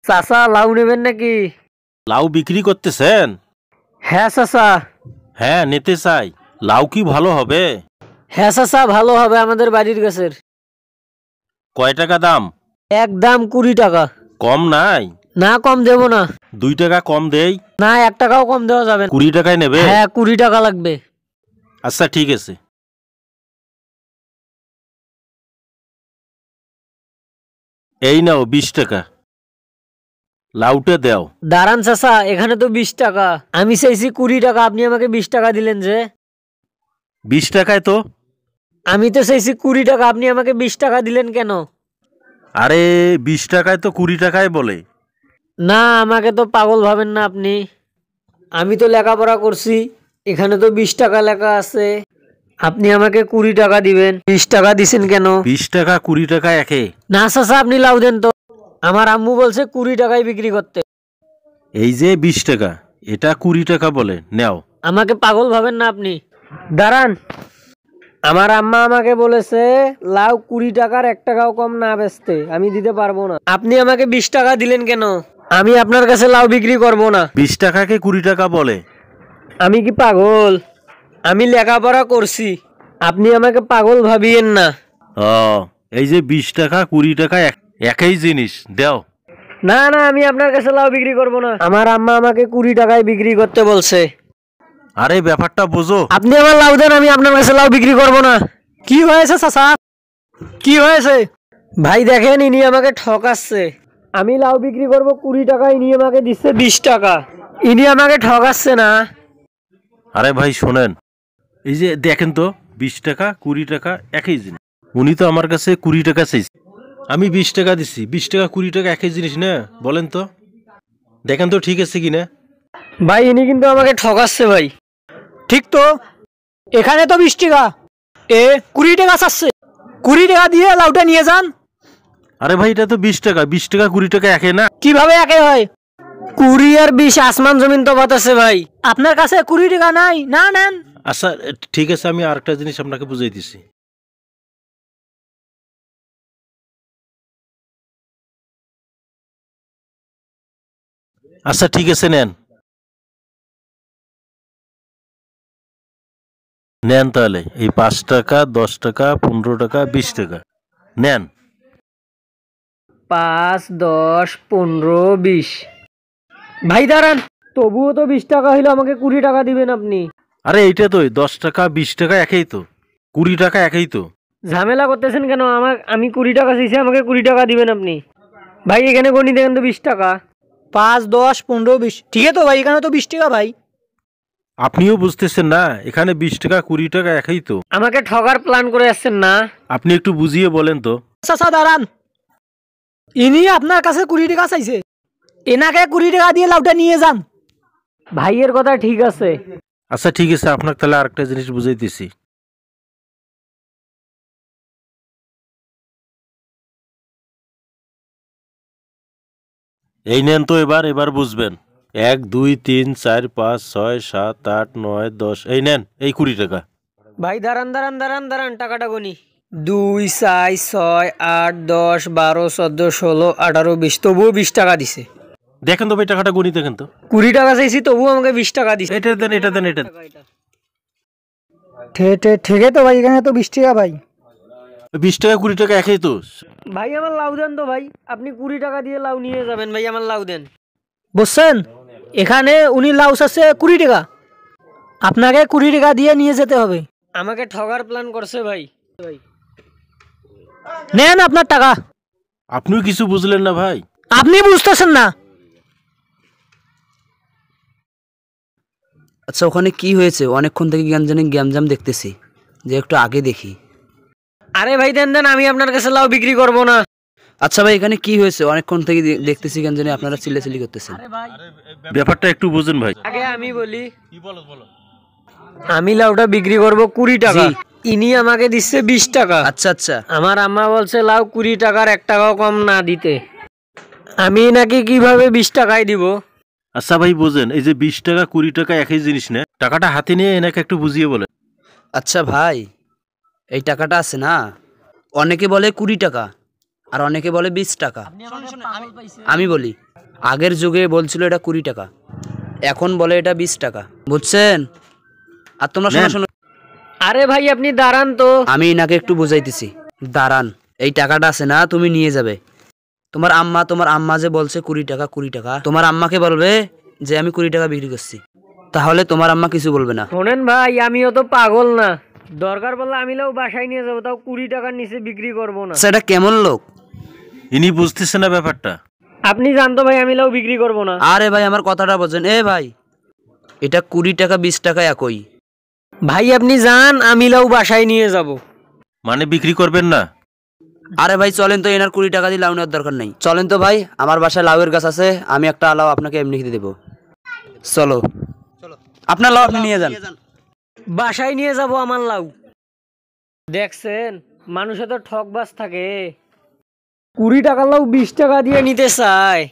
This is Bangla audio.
চাচা লাউ নেবেন নাকি? লাউ বিক্রি করতেছেন? হ্যাঁ চাচা। হ্যাঁ নিতে চাই। লাউ কি ভালো হবে? হ্যাঁ চাচা ভালো হবে, আমাদের বাড়ির গাছের। কয় টাকা দাম? একদম 20 টাকা। কম নাই? না কম দেব না। 2 টাকা কম দেই? না 1 টাকাও কম দেওয়া যাবে না। 20 টাকায় নেবে? হ্যাঁ 20 টাকা লাগবে। আচ্ছা ঠিক আছে। এই নাও 20 টাকা। লাউটা দাও। দাঁড়ান চাচা, এখানে তো 20 টাকা, আমি চাইছি 20 টাকা, আপনি আমাকে 20 টাকা দিলেন যে। 20 টাকায় তো। আমি তো চাইছি 20 টাকা, আপনি আমাকে 20 টাকা দিলেন কেন? আরে 20 টাকায় তো 20 টাকায় বলে। না আমাকে তো পাগল ভাবেন না আপনি, আমি তো লেখাপড়া করছি, এখানে তো 20 টাকা লেখা আছে, আপনি আমাকে 20 টাকা দিবেন। 20 টাকা দিছেন কেন? 20 টাকা 20 টাকা একে? না চাচা আপনি লাউ দেন তো, আমার আম্মু বলছে 20 টাকায় বিক্রি করতে। এই যে 20 টাকা, এটা 20 টাকা বলে, নেও। আমাকে পাগল ভাবেন না আপনি। দাঁড়ান, আমার আম্মা আমাকে বলেছে লাউ 20 টাকার 1 টাকাও কম না বেচতে, আমি দিতে পারবো না। আপনি আমাকে 20 টাকা দিলেন কেন? আমি আপনার কাছে লাউ বিক্রি করব না। 20 টাকাকে 20 টাকা বলে? আমি কি পাগল? আমি লেখাপড়া করছি, আপনি আমাকে পাগল ভাবিয়েন না। ও এই যে 20 টাকা 20 টাকা একই জিনিস, দাও। না না আমি আপনার কাছে লাউ বিক্রি করব না, আমার আম্মা আমাকে 20 টাকায় বিক্রি করতে বলছে। আরে ব্যাপারটা বোঝো। আপনি আমার লাউ দেন, আমি আপনার কাছে লাউ বিক্রি করব না। কি হয়েছে চাচা? কি হয়েছে? ভাই দেখেন ইনি আমাকে ঠকাচ্ছে, আমি লাউ বিক্রি করব 20 টাকা, ইনি আমাকে দিচ্ছে 20 টাকা, ইনি আমাকে ঠকাচ্ছে না? আরে ভাই শোনেন, এই যে দেখেন তো 20 টাকা 20 টাকা একই জিনিস, উনি তো আমার কাছে 20 টাকা চাইছে, আমি 20 টাকা দিচ্ছি। 20 টাকা 20 টাকা একই জিনিস না? বলেন তো, দেখেন তো ঠিক আছে কিনা। ভাই ইনি কিন্তু আমাকে ঠকাচ্ছে ভাই। ঠিক তো, এখানে তো 20 টাকা, এ 20 টাকা চাচ্ছে, 20 টাকা দিয়ে লাউটা নিয়ে যান। আরে ভাই এটা তো 20 টাকা, 20 টাকা 20 টাকা একে না? কিভাবে একে হয়? 20 আর 20 আসমান জমিন তফাৎ আছে ভাই, আপনার কাছে 20 টাকা নাই, না নেন। আচ্ছা ঠিক আছে, আমি আরেকটা জিনিস আপনাকে বুঝাই দিছি। আচ্ছা ঠিক আছে, নেন নেন তাহলে এই 5 টাকা 10 টাকা 15 টাকা 20 টাকা নেন। 5 10 15 20। ভাই দাঁড়ান, তবুও তো 20 টাকা হইলো, আমাকে 20 টাকা দিবেন আপনি। আরে এইটা তো 10 টাকা 20 টাকা একই তো, 20 টাকা একই তো। ঝামেলা করতেছেন কেন? আমি 20 টাকা চাইছি, আমাকে 20 টাকা দিবেন আপনি। ভাই এখানে গণি দেখেন তো 20 টাকা, 5 10 15 20, ঠিক আছে তো ভাই, এখানে তো 20 টাকা ভাই। আপনিও বুঝতেছেন না, এখানে 20 টাকা 20 টাকা একই তো। আমাকে ঠগার প্ল্যান করে আসছেন না? আপনি একটু বুঝিয়ে বলেন তো। চাচা দাঁড়ান, ইনি আপনার কাছে 20 টাকা চাইছে, এনাকে 20 টাকা দিয়ে লাউটা নিয়ে যান। ভাইয়ের কথা ঠিক আছে। আচ্ছা ঠিক আছে, আপনাকে তাহলে আরেকটা জিনিস বুঝাইতেছি। এই নেন তো, এবার এবার বুঝবেন। 1 2 3 4 5 6 7 8 9 10, এই নেন এই 20 টাকা। ভাই দাঁড়ান দাঁড়ান দাঁড়ান দাঁড়ান, টাকাটা গুনি। 2 4 6 8 10 12 14 16 18 20, তবুও 20 টাকা দিছে। দেখেন তো ভাই টাকাটা গুনি দেখেন তো। 20 টাকা চাইছি, তবুও আমাকে 20 টাকা দিছে। এটা দেন এটা দেন এটা। ঠিকই তো ভাই, এখানে তো 20 টাকা ভাই। 20 টাকা 20 টাকা একই তো। ভাই আমার লাউ দেন তো ভাই, আপনি 20 টাকা দিয়ে লাউ নিয়ে যাবেন, ভাই আমার লাউ দেন। বুঝছেন, এখানে উনি লাউ চাচ্ছে 20 টাকা, আপনাকে 20 টাকা দিয়ে নিয়ে যেতে হবে। আমাকে ঠগার প্ল্যান করছে ভাই। নেন আপনার টাকা। আপনিও কিছু বুঝলেন না ভাই? আপনি বুঝতেছেন না? আচ্ছা ওখানে কি হয়েছে? অনেকক্ষণ থেকে গ্যামজাম দেখতেছি, যে একটু আগে দেখি। আরে ভাই দেন দেন, আমি আপনার কাছে লাউ বিক্রি করব না। আচ্ছা ভাই এখানে কি হয়েছে? অনেকক্ষণ থেকে দেখতেছি কেন জানি আপনারা চিল্লাচিল্লি করতেছেন। ব্যাপারটা একটু বুঝুন ভাই। আগে আমি বলি, আমি লাউটা বিক্রি করব 20 টাকা, ইনি আমাকে দিচ্ছে 20 টাকা। আচ্ছা আচ্ছা, আমার আম্মা বলছে লাউ 20 টাকার 1 টাকাও কম না দিতে, আমি নাকি কিভাবে 20 টাকায় দিব? আচ্ছা ভাই বোঝেন, এই যে 20 টাকা 20 টাকা একই জিনিস না? টাকাটা হাতে নিয়ে এনাকে একটু বুঝিয়ে বলেন। আচ্ছা ভাই এই টাকাটা আছে না, অনেকে বলে 20 টাকা, আর অনেকে বলে 20 টাকা। আমি বলি আগের যুগে বলছিল এটা 20 টাকা, এখন বলে এটা 20 টাকা, বুঝছেন? আর তোমরা শোনো শোনো, আরে ভাই আপনি দাঁড়ান তো। আমি এনাকে একটু বুঝাইতেছি, দাঁড়ান। এই টাকাটা আছে না, তুমি নিয়ে যাবে। তোমার আম্মা যে বলছে 20 টাকা 20 টাকা, তোমার আম্মাকে বলবে যে আমি 20 টাকা বিক্রি করছি, তাহলে তোমার আম্মা কিছু বলবে না। শোনেন ভাই, আমিও তো পাগল না, দরকার বললে আমি লাউ বাসায় নিয়ে যাবো, তাও 20 টাকার নিচে বিক্রি করবো না। সেটা কেমন লোক? ইনি বুঝতেছে না ব্যাপারটা। আপনি জানতো ভাই আমি লাউ বিক্রি করবো না। আরে ভাই আমার কথাটা বোঝেন। এ ভাই, এটা 20 টাকা 20 টাকা একই। ভাই আপনি যান, আমি লাউ বাসায় নিয়ে যাব। মানে বিক্রি করবেন না? আরে ভাই চলেন তো, এনার 20 টাকা দিয়ে লাউ নেওয়ার দরকার নেই। চলেন তো ভাই, আমার বাসায় লাউয়ের গাছ আছে, আমি একটা লাউ আপনাকে এমনি দিয়ে দেবো। চলো আপনার লাউ আপনি নিয়ে যান। বাসায় নিয়ে যাব আমার লাউ। দেখছেন মানুষে তো ঠকবাজ থাকে, 20 টাকার লাউ 20 টাকা দিয়ে নিতে চায়।